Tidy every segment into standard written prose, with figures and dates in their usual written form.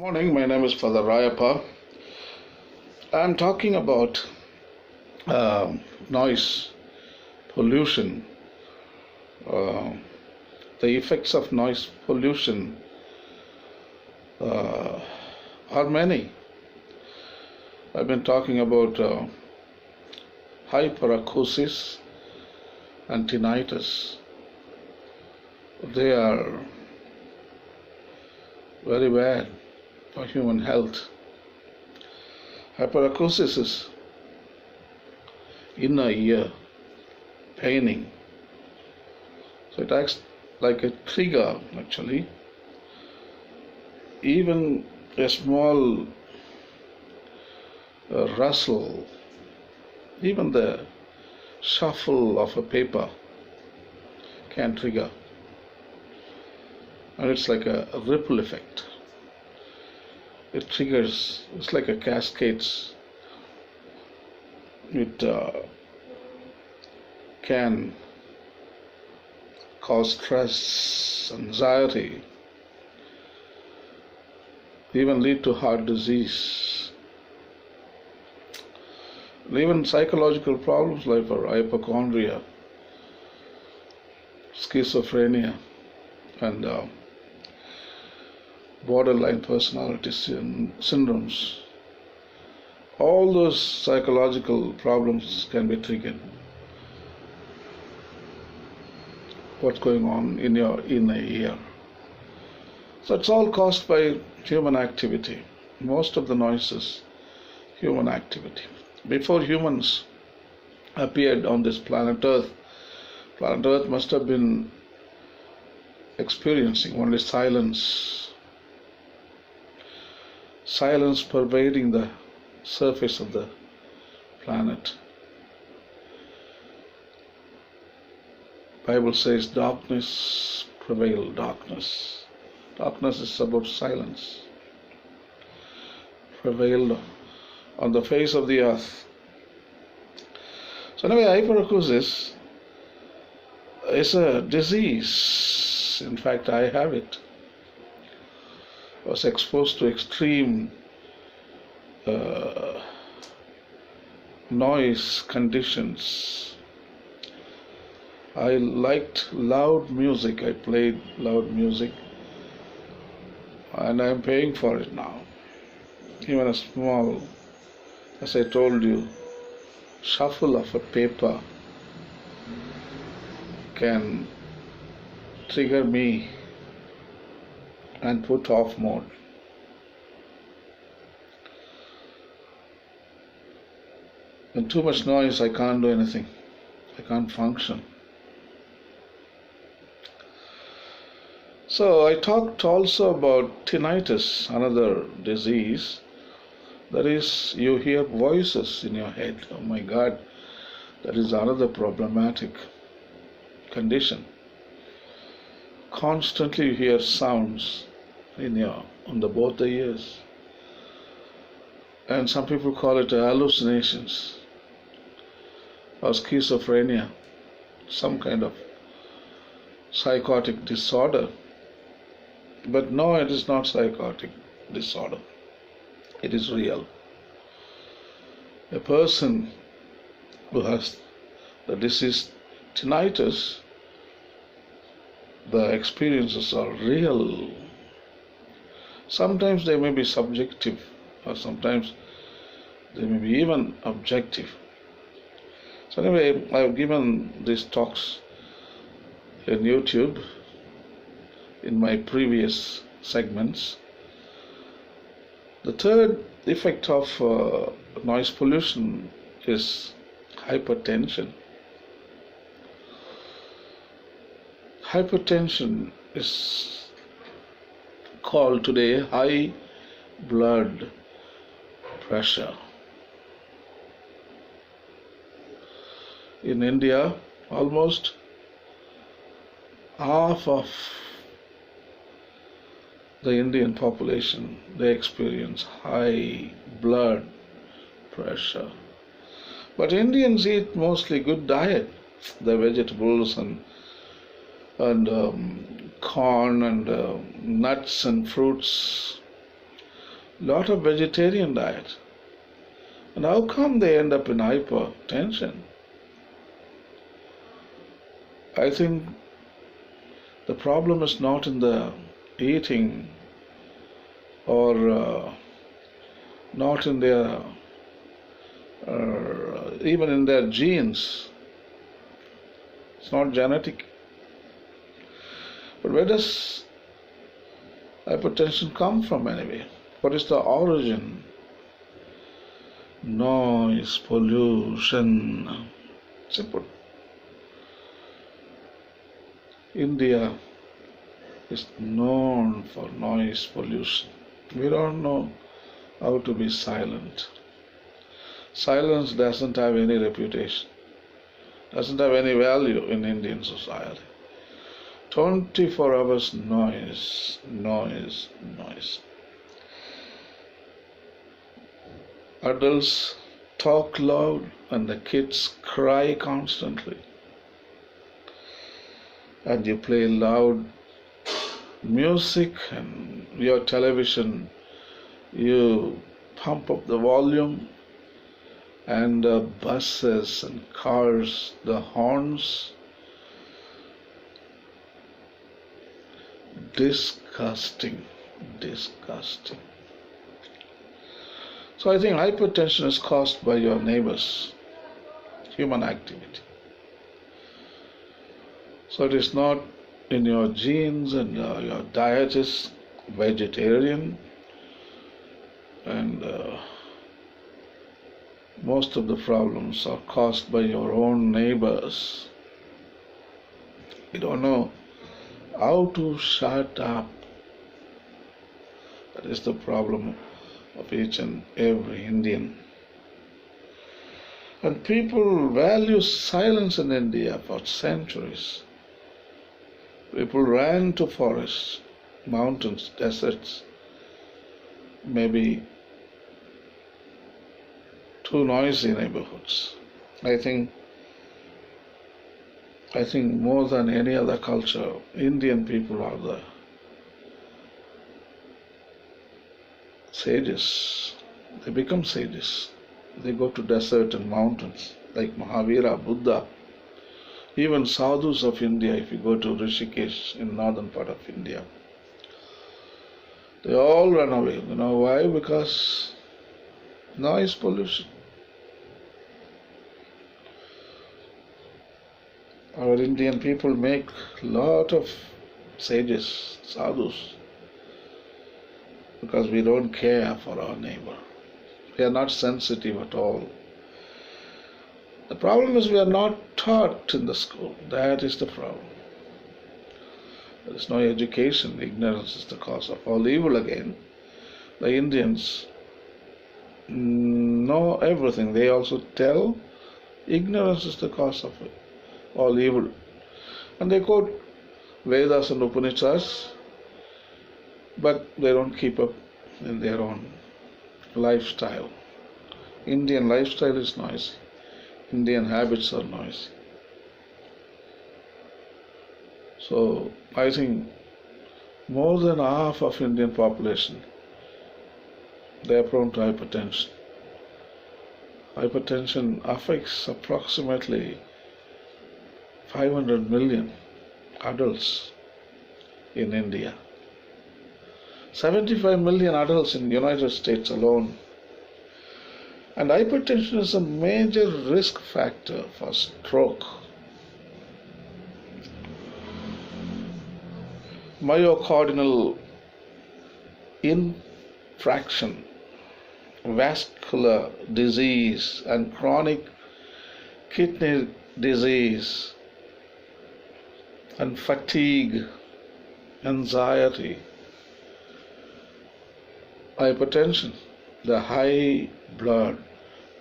Morning, my name is Father Rayappa. I'm talking about noise pollution. Uh, the effects of noise pollution uh, are many. I've been talking about hyperacusis and tinnitus. They are very bad for human health. Hyperacusis is inner ear paining. So it acts like a trigger actually. Even a small rustle, even the shuffle of a paper can trigger. And it's like a ripple effect. It triggers, it's like a cascades. It can cause stress, anxiety, even lead to heart disease, and even psychological problems like hypochondria, schizophrenia, and borderline personality syndromes. All those psychological problems can be triggered. What's going on in your inner ear? So it's all caused by human activity. Most of the noises, human activity. Before humans appeared on this planet Earth must have been experiencing only silence pervading the surface of the planet. Bible says darkness prevailed, darkness. Darkness is about silence. Prevailed on the face of the earth. So anyway, hyperacusis is a disease. In fact, I have it. I was exposed to extreme noise conditions. I liked loud music. I played loud music, and I'm paying for it now. Even a small, as I told you, shuffle of a paper can trigger me and put off mode. When too much noise, I can't do anything. I can't function. So I talked also about tinnitus, another disease. That is, you hear voices in your head. Oh my God, that is another problematic condition. Constantly you hear sounds on both the ears, and some people call it hallucinations or schizophrenia, some kind of psychotic disorder. But no, it is not psychotic disorder. It is real. A person who has the disease tinnitus, the experiences are real. Sometimes they may be subjective, or sometimes they may be even objective. So anyway, I've given these talks in YouTube in my previous segments. The third effect of noise pollution is hypertension. Hypertension is called today high blood pressure. In India, almost half of the Indian population, they experience high blood pressure. But Indians eat mostly good diet, the vegetables and corn and nuts and fruits. lot of vegetarian diet. And how come they end up in hypertension? I think the problem is not in the eating or not in their even in their genes. It's not genetic. But where does hypertension come from anyway? What is the origin? Noise, pollution. Simple. India is known for noise pollution. We don't know how to be silent. Silence doesn't have any reputation, doesn't have any value in Indian society. 24 hours noise, noise, noise. Adults talk loud and the kids cry constantly. And you play loud music and your television, you pump up the volume, and buses and cars, the horns. Disgusting, disgusting. So I think hypertension is caused by your neighbors, human activity. So it is not in your genes, and your diet is vegetarian, and most of the problems are caused by your own neighbors. You don't know how to shut up. That is the problem of each and every Indian. And people value silence in India for centuries. People ran to forests, mountains, deserts, maybe to noisy neighborhoods. I think more than any other culture, Indian people are the sages. They become sages. They go to desert and mountains like Mahavira, Buddha. Even sadhus of India, if you go to Rishikesh in northern part of India, they all run away. You know why? Because noise pollution. Our Indian people make lot of sages, sadhus, because we don't care for our neighbor. We are not sensitive at all. The problem is we are not taught in the school. That is the problem. There is no education. Ignorance is the cause of all evil again. The Indians know everything. They also tell ignorance is the cause of it, all evil. And they quote Vedas and Upanishads, but they don't keep up in their own lifestyle. Indian lifestyle is noisy. Indian habits are noisy. So I think more than half of Indian population, they are prone to hypertension. Hypertension affects approximately 500 million adults in India. 75 million adults in the United States alone. And hypertension is a major risk factor for stroke, myocardial infarction, vascular disease, and chronic kidney disease, and fatigue, anxiety, hypertension, the high blood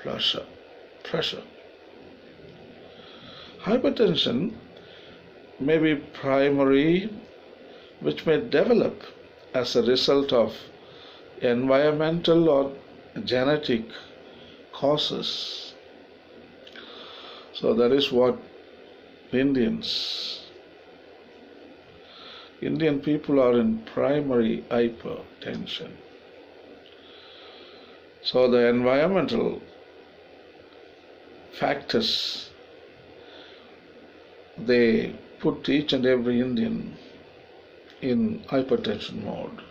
pressure. Hypertension may be primary, which may develop as a result of environmental or genetic causes. So that is what Indian people are in primary hypertension. So the environmental factors, they put each and every Indian in hypertension mode.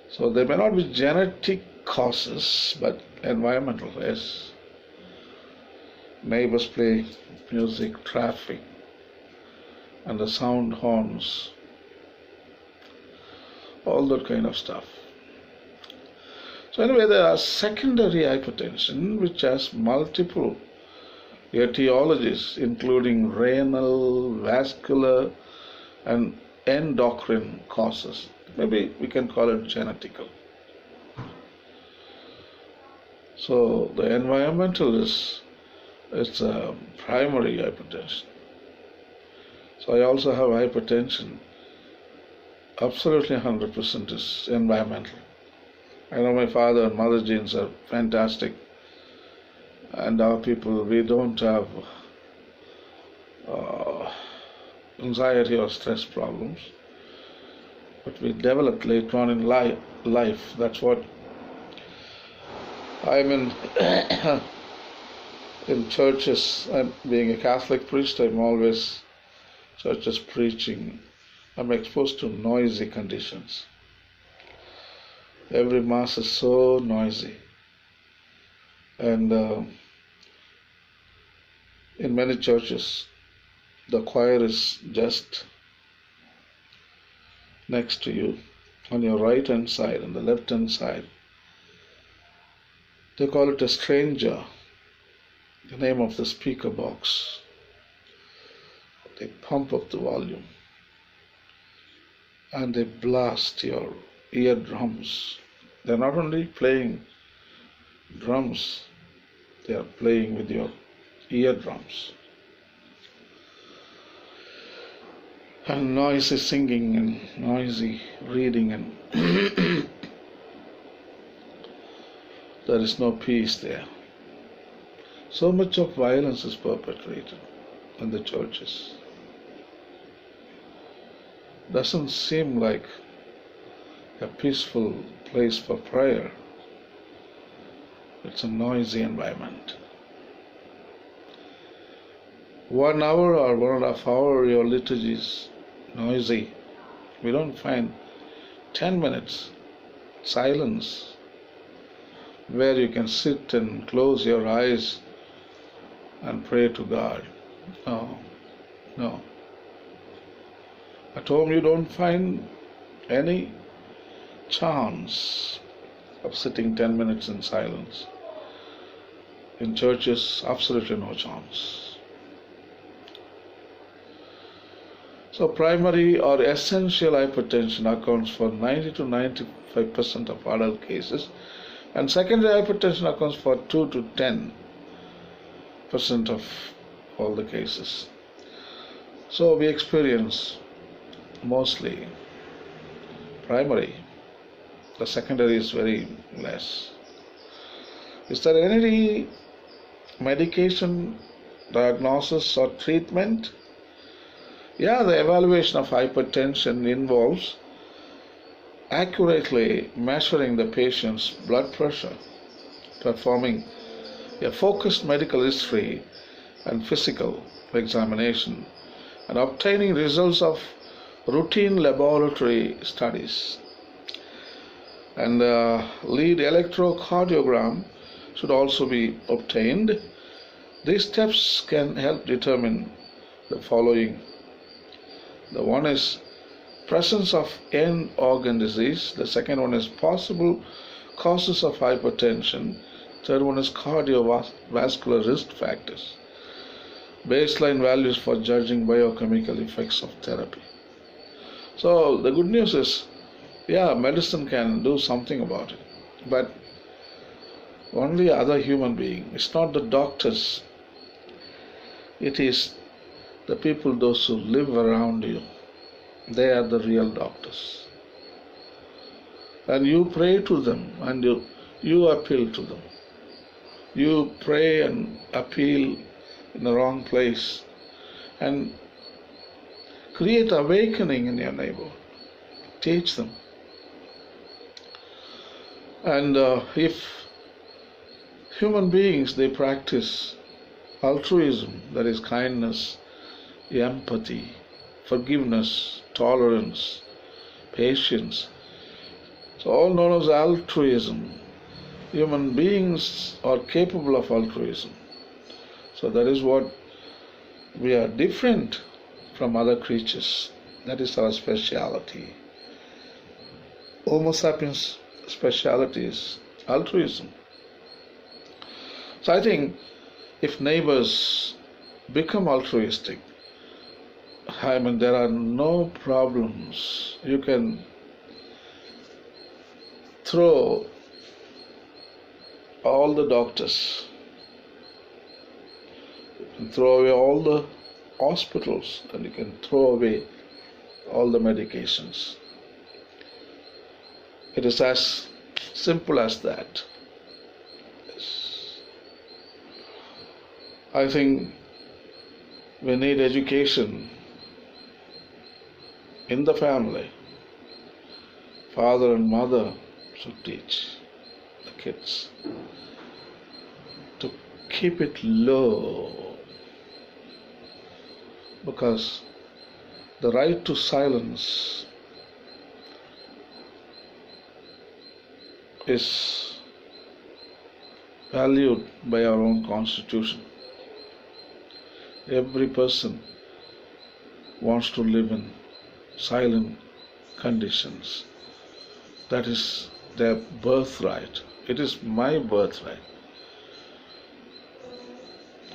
So there may not be genetic causes, but environmental, yes. Neighbors play music, traffic, and the sound horns, all that kind of stuff. So anyway, there are secondary hypertension which has multiple etiologies, including renal, vascular, and endocrine causes. Maybe we can call it genetical. So the environmental is a primary hypertension. So I also have hypertension. Absolutely 100% is environmental. I know my father and mother genes are fantastic, and our people, we don't have anxiety or stress problems, but we developed later on in life. That's what I'm in churches. I'm being a Catholic priest. I'm always churches preaching. I'm exposed to noisy conditions. Every mass is so noisy, and in many churches the choir is just next to you on your right hand side and the left hand side. They call it a stranger, the name of the speaker box. They pump up the volume and they blast your eardrums. They're not only playing drums, they are playing with your eardrums. And noisy singing and noisy reading, and there is no peace there. So much of violence is perpetrated in the churches. Doesn't seem like a peaceful place for prayer. It's a noisy environment. 1 hour or 1.5 hours your liturgy is noisy. We don't find 10 minutes silence where you can sit and close your eyes and pray to God. No. At home you don't find any chance of sitting 10 minutes in silence. In churches, absolutely no chance. So primary or essential hypertension accounts for 90 to 95% of adult cases, and secondary hypertension accounts for 2 to 10% of all the cases. So we experience mostly primary. The secondary is very less. Is there any medication, diagnosis or treatment? Yeah, the evaluation of hypertension involves accurately measuring the patient's blood pressure, performing a focused medical history and physical examination, and obtaining results of routine laboratory studies. And lead electrocardiogram should also be obtained. These steps can help determine the following. The one is presence of end organ disease. The second one is possible causes of hypertension. Third one is cardiovascular risk factors. Baseline values for judging biochemical effects of therapy. So the good news is, medicine can do something about it, but only other human being. It's not the doctors. It is the people, those who live around you. They are the real doctors. And you pray to them and you appeal to them. You pray and appeal in the wrong place and create awakening in your neighborhood. Teach them. And if human beings they practice altruism, that is kindness, empathy, forgiveness, tolerance, patience, so all known as altruism. Human beings are capable of altruism. So that is what we are different from other creatures. That is our speciality. Homo sapiens speciality is altruism. So I think if neighbors become altruistic, I mean there are no problems. You can throw all the doctors, you can throw away all the hospitals, and you can throw away all the medications. It is as simple as that. Yes. I think we need education in the family. Father and mother should teach the kids to keep it low, because the right to silence is valued by our own constitution. Every person wants to live in silent conditions. That is their birthright. It is my birthright.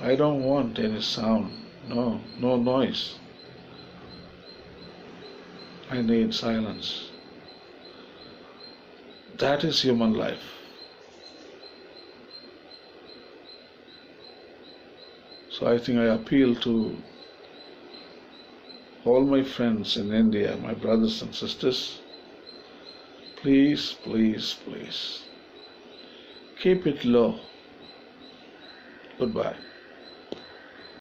I don't want any sound, no noise. I need silence. That is human life. So I think I appeal to all my friends in India, my brothers and sisters, please, please, please, keep it low. Goodbye.